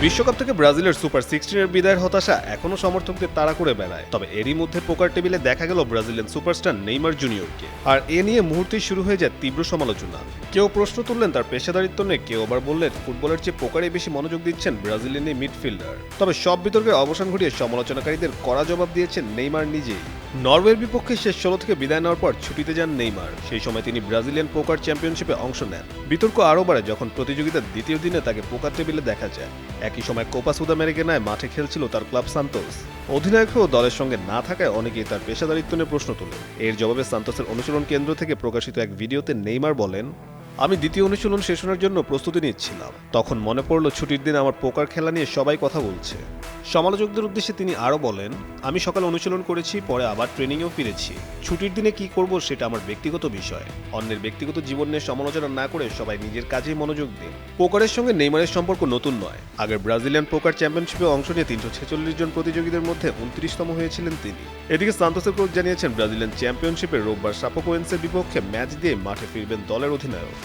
বিশ্বকাপ থেকে ব্রাজিলের সুপার 16-এর বিদায়ের হতাশা এখনো সমর্থকদের তাড়া করে বেড়ায়। তবে এরই মধ্যে পোকার টেবিলে দেখা গেল ব্রাজিলিয়ান সুপারস্টার নেইমার জুনিয়রকে। আর এ নিয়ে মুহূর্তেই শুরু হয়ে যায় তীব্র সমালোচনা। কেউ প্রশ্ন তুললেন তার পেশাদারিত্ব নিয়ে, কেউ আবার বললেন ফুটবলের চেয়ে পোকারে বেশি মনোযোগ দিচ্ছেন ব্রাজিলিয়ান এই মিডফিল্ডার। তবে সব বিতর্কের অবসান ঘটিয়ে সমালোচনাকারীদের কড়া জবাব দিয়েছেন নেইমার নিজেই। নরওয়ের বিপক্ষে শেষ 16 থেকে বিদায় নেওয়ার পর ছুটিতে যান নেইমার। সেই সময় তিনি ব্রাজিলিয়ান পোকার চ্যাম্পিয়নশিপে অংশ নেন। বিতর্ক আরও বাড়ে যখন প্রতিযোগিতার দ্বিতীয় দিনে তাকে পোকার টেবিলে দেখা যায়। একই সময় কোপা সুদামেরিকানায় মাঠে খেলছিল তার ক্লাব সান্তোস। অধিনায়ক হয়েও দলের সঙ্গে না থাকায় অনেকেই তার পেশাদারিত্ব নিয়ে প্রশ্ন তোলে। এর জবাবে সান্তোসের অনুশীলন কেন্দ্র থেকে প্রকাশিত এক ভিডিওতে নেইমার বলেন, আমি দ্বিতীয় অনুশীলন শেষ হওয়ার জন্য প্রস্তুতি নিচ্ছিলাম। তখন মনে পড়ল ছুটির দিন আমার পোকার খেলা নিয়ে সবাই কথা বলছে। সমালোচকদের উদ্দেশ্যে তিনি আরও বলেন, আমি সকালে অনুশীলন করেছি, পরে আবার ট্রেনিংয়েও ফিরেছি। ছুটির দিনে কি করব সেটা আমার ব্যক্তিগত বিষয়। অন্যের ব্যক্তিগত জীবন নিয়ে সমালোচনা না করে সবাই নিজের কাজেই মনোযোগ দিন। পোকারের সঙ্গে নেইমারের সম্পর্ক নতুন নয়। আগের ব্রাজিলিয়ান পোকার চ্যাম্পিয়নশিপে অংশ নিয়ে 346 জন প্রতিযোগীদের মধ্যে 29তম হয়েছিলেন তিনি। এদিকে সান্তোসের কোচ জানিয়েছেন ব্রাজিলিয়ান চ্যাম্পিয়নশিপে রোববার সাপোকোয়েন্সের বিপক্ষে ম্যাচ দিয়ে মাঠে ফিরবেন দলের অধিনায়ক।